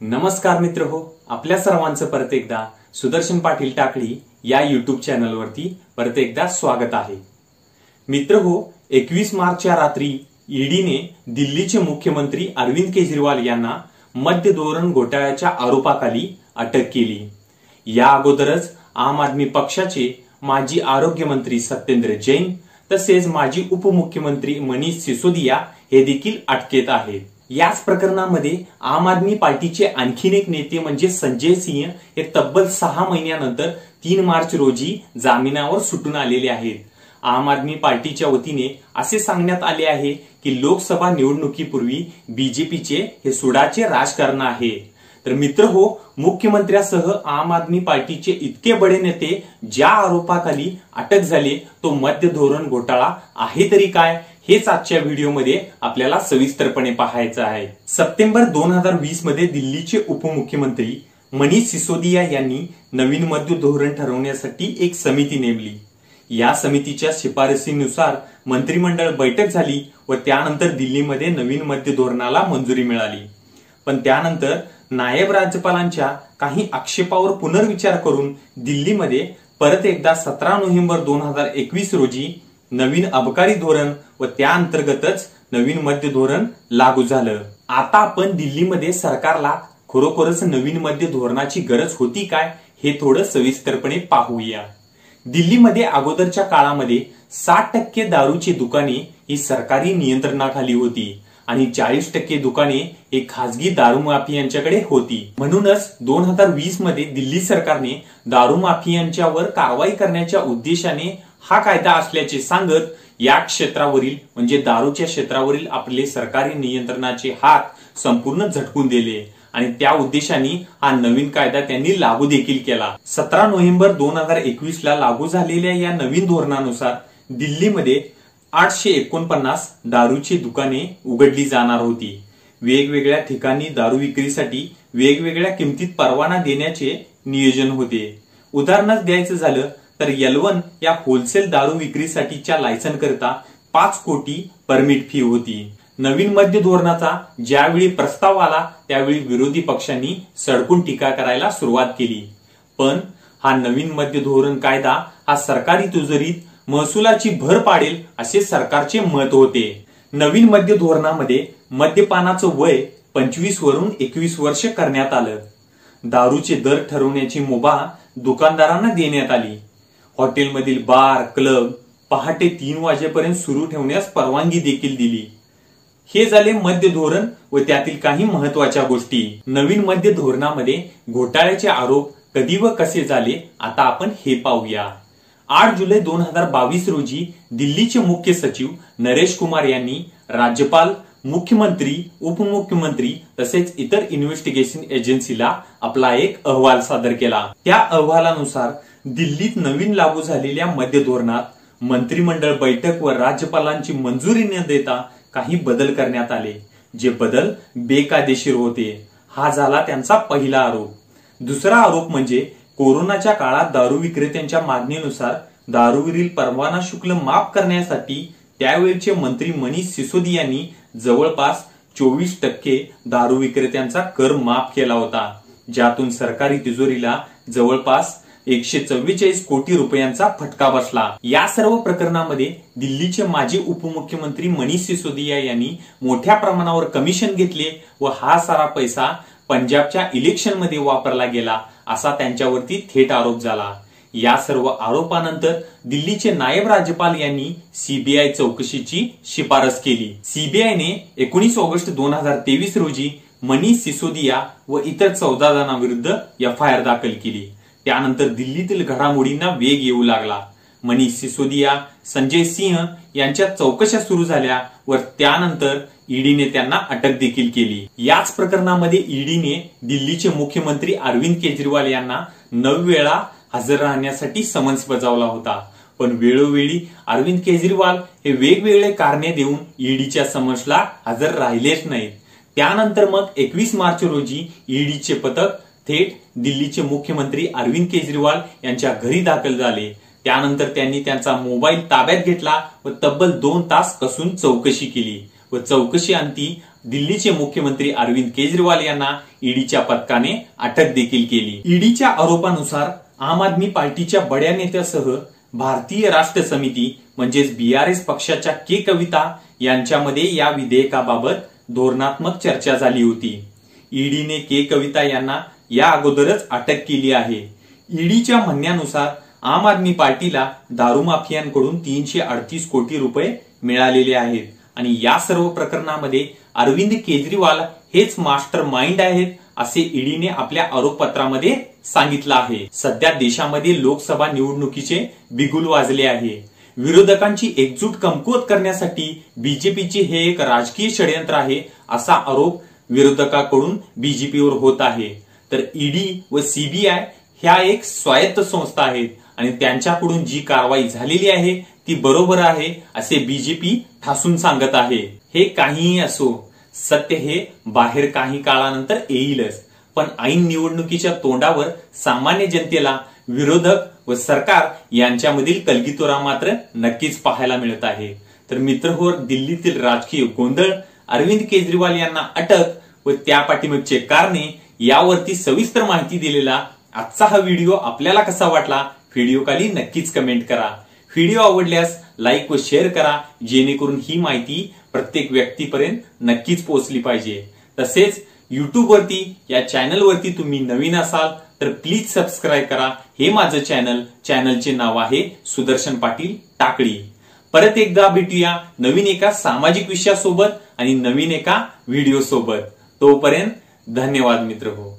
नमस्कार मित्र हो, आपल्या सर्वांचं परत एकदा सुदर्शन पाटील टाकळी या युट्यूब चॅनलवरती परत एकदा स्वागत आहे। मित्र हो, 21 मार्चच्या रात्री ईडीने दिल्लीचे मुख्यमंत्री अरविंद केजरीवाल यांना मद्य धोरण घोटाळ्याच्या आरोपाखाली अटक केली। या अगोदरच आम आदमी पक्षाचे माजी आरोग्य मंत्री सत्येंद्र जैन तसेच माजी उपमुख्यमंत्री मनीष सिसोदिया हे देखील अटकेत आहेत। याच प्रकरणामध्ये आम आदमी पार्टीचे आणखीन एक नेते म्हणजे संजय सिंह हे तब्बल 6 महिन्यानंतर 3 मार्च रोजी जामिनावर सुटून आलेले आहेत। आम आदमी पार्टीच्या वतीने असे सांगण्यात आले आहे की लोकसभा निवडणुकीपूर्वी बीजेपीचे हे सुडाचे राजकारण आहे। तर मित्र हो, मुख्यमंत्र्यासह आम आदमी पार्टीचे इतके बडे नेते ज्या आरोपाखाली अटक झाले तो मद्य धोरण घोटाळा आहे तरी काय, हेच आजच्या व्हिडिओमध्ये आपल्याला सविस्तरपणे पाहायचं आहे। सप्टेंबर 2020 मध्ये दिल्लीचे उपमुख्यमंत्री मनीष सिसोदिया यांनी नवीन मद्य धोरण ठरवण्यासाठी एक समिती नेमली। या समितीच्या शिफारसीनुसार मंत्रिमंडळ बैठक झाली व त्यानंतर दिल्लीमध्ये नवीन मद्य धोरणाला मंजुरी मिळाली। पण त्यानंतर नायब राज्यपालांच्या काही आक्षेपावर पुनर्विचार करून दिल्लीमध्ये परत एकदा 17 नोव्हेंबर 2021 रोजी नवीन अबकारी धोरण व त्या अंतर्गतच नवीन मद्य धोरण लागू झालं। आता आपण दिल्लीमध्ये सरकारला खरोखरच नवीन मद्य धोरणाची गरज होती काय हे थोडं सविस्तरपणे पाहूया। दिल्लीमध्ये अगोदरच्या काळामध्ये 60% दारूची दुकाने ही सरकारी नियंत्रणाखाली होती आणि 40% दुकाने ही खासगी दारू माफियांच्याकडे होती। म्हणूनच 2020 मध्ये दिल्ली सरकारने दारू माफियांच्यावर कारवाई करण्याच्या उद्देशाने हा कायदा असल्याचे सांगत या क्षेत्रावरील म्हणजे दारूच्या क्षेत्रावरील आपले सरकारी नियंत्रणाचे हात संपूर्ण झटकून दिले आणि त्या उद्देशाने हा नवीन कायदा त्यांनी लागू देखील केला। 17 नोव्हेंबर 2021 ला लागू झालेल्या या नवीन धोरणानुसार दिल्लीमध्ये 849 दारूची दुकाने उघडली जाणार होती। वेगवेगळ्या ठिकाणी दारू विक्रीसाठी वेगवेगळ्या किमतीत परवाना देण्याचे नियोजन होते। उदाहरणार्थ द्यायचं झालं तर L1 या होलसेल दारू विक्रीसाठीच्या लायसन करता 5 कोटी परमिट फी होती। नवीन मद्य धोरणाचा ज्यावेळी प्रस्ताव आला त्यावेळी विरोधी पक्षांनी सडकून टीका करायला सुरुवात केली। पण हा नवीन मद्य धोरण कायदा हा सरकारी तिजोरीत महसुलाची भर पाडेल असे सरकारचे मत होते। नवीन मद्य धोरणामध्ये मद्यपानाचं वय 25 वरून 21 वर्ष करण्यात आलं। दारूचे दर ठरवण्याची मुभा दुकानदारांना देण्यात आली। हॉटेलमधील बार क्लब पहाटे 3 वाजेपर्यंत सुरू ठेवण्यास परवानगी देखील दिली। हे झाले मद्य धोरण व त्यातील काही महत्वाच्या गोष्टी। नवीन मद्य धोरणामध्ये घोटाळ्याचे आरोप कधी व कसे झाले आता आपण हे पाहूया। 8 जुलै 2022 रोजी दिल्लीचे मुख्य सचिव नरेश कुमार यांनी राज्यपाल, मुख्यमंत्री, उपमुख्यमंत्री तसेच इतर इन्व्हेस्टिगेशन एजन्सीला आपला एक अहवाल सादर केला। त्या अहवालानुसार दिल्लीत नवीन लागू झालेल्या मद्य धोरणात मंत्रिमंडळ बैठक व राज्यपालांची मंजुरी न देता काही बदल करण्यात आले, जे बदल बेकायदेशीर होते। हा झाला त्यांचा पहिला आरोप। दुसरा आरोप म्हणजे कोरोनाच्या काळात दारू विक्रेत्यांच्या मागणीनुसार दारूवरील परवाना शुल्क माफ करण्यासाठी त्यावेळचे मंत्री मनीष सिसोदिया यांनी जवळपास 24% दारू विक्रेत्यांचा कर माफ केला होता, ज्यातून सरकारी तिजोरीला जवळपास 144 कोटी रुपयांचा फटका बसला। या सर्व प्रकरणामध्ये दिल्लीचे माजी उपमुख्यमंत्री मनीष सिसोदिया यांनी मोठ्या प्रमाणावर कमिशन घेतले व हा सारा पैसा पंजाबच्या इलेक्शन मध्ये वापरला गेला असा त्यांच्यावरती थेट आरोप झाला। या सर्व आरोपानंतर दिल्लीचे नायब राज्यपाल यांनी सीबीआय चौकशीची शिफारस केली। सीबीआयने 19 ऑगस्ट 2023 रोजी मनीष सिसोदिया व इतर 14 जणांविरुद्ध एफआयआर दाखल केली। त्यानंतर दिल्लीतील घडामोडींना वेग येऊ लागला। मनीष सिसोदिया, संजय सिंह यांच्या चौकशा सुरू झाल्या व त्यानंतर ईडीने त्यांना अटक देखील केली। याच प्रकरणामध्ये ईडीने दिल्लीचे मुख्यमंत्री अरविंद केजरीवाल यांना 9 वेळा हजर राहण्यासाठी समन्स बजावला होता, पण वेळोवेळी अरविंद केजरीवाल हे वेगवेगळे कारणे देऊन ईडीच्या समन्सला हजर राहिलेच नाहीत। त्यानंतर मग 21 मार्च रोजी ईडीचे पथक थेट दिल्लीचे मुख्यमंत्री अरविंद केजरीवाल यांच्या घरी दाखल झाले। त्यानंतर त्यांनी त्यांचा मोबाईल ताब्यात घेतला व तब्बल 2 तास कसून चौकशी केली व चौकशी अंती दिल्लीचे मुख्यमंत्री अरविंद केजरीवाल यांना ईडीच्या पथकाने अटक देखील केली। ईडीच्या आरोपानुसार आम आदमी पार्टीच्या बड्या नेत्यासह भारतीय राष्ट्र समिती म्हणजेच BRS पक्षाच्या के कविता यांच्यामध्ये या विधेयकाबाबत धोरणात्मक चर्चा झाली होती। ईडीने के कविता यांना या अगोदरच अटक केली आहे। ईडीच्या म्हणण्यानुसार आम आदमी पार्टीला दारू माफियांकडून 338 कोटी रुपये मिळालेले आहेत आणि या सर्व प्रकरणामध्ये अरविंद केजरीवाल हेच मास्टर माइंड आहेत असे ईडीने आपल्या आरोपपत्रामध्ये सांगितलं आहे। सध्या देशामध्ये लोकसभा निवडणुकीचे बिगुल वाजले आहे। विरोधकांची एकजूट कमकुवत करण्यासाठी बीजेपीचे हे एक राजकीय षडयंत्र आहे असा आरोप विरोधकांकडून बीजेपीवर होत आहे। तर ईडी व सीबीआय ह्या एक स्वायत्त संस्था आहेत आणि त्यांच्याकडून जी कारवाई झालेली आहे ती बरोबर आहे असे बीजेपी ठासून सांगत आहे। हे काहीही असो, सत्य हे बाहेर काही काळानंतर येईलच, पण ऐन निवडणुकीच्या तोंडावर सामान्य जनतेला विरोधक व सरकार यांच्यामधील कलगीतुरा मात्र नक्कीच पाहायला मिळत आहे। तर मित्रहो, दिल्लीतील राजकीय गोंधळ, अरविंद केजरीवाल यांना अटक व त्या पाठीमागचे कारणे यावरती सविस्तर माहिती दिलेला आजचा हा व्हिडिओ आपल्याला कसा वाटला व्हिडिओ खाली नक्कीच कमेंट करा। व्हिडिओ आवडल्यास लाईक व शेअर करा, जेणेकरून ही माहिती प्रत्येक व्यक्तीपर्यंत नक्कीच पोहोचली पाहिजे। तसेच YouTube वरती या चॅनल वरती तुम्ही नवीन असाल तर प्लीज सबस्क्राईब करा। हे माझं चॅनलचे नाव आहे सुदर्शन पाटील टाकळी। परत एकदा भेटूया नवीन एका सामाजिक विषयासोबत आणि नवीन एका व्हिडिओ सोबत। तोपर्यंत धन्यवाद मित्रहो।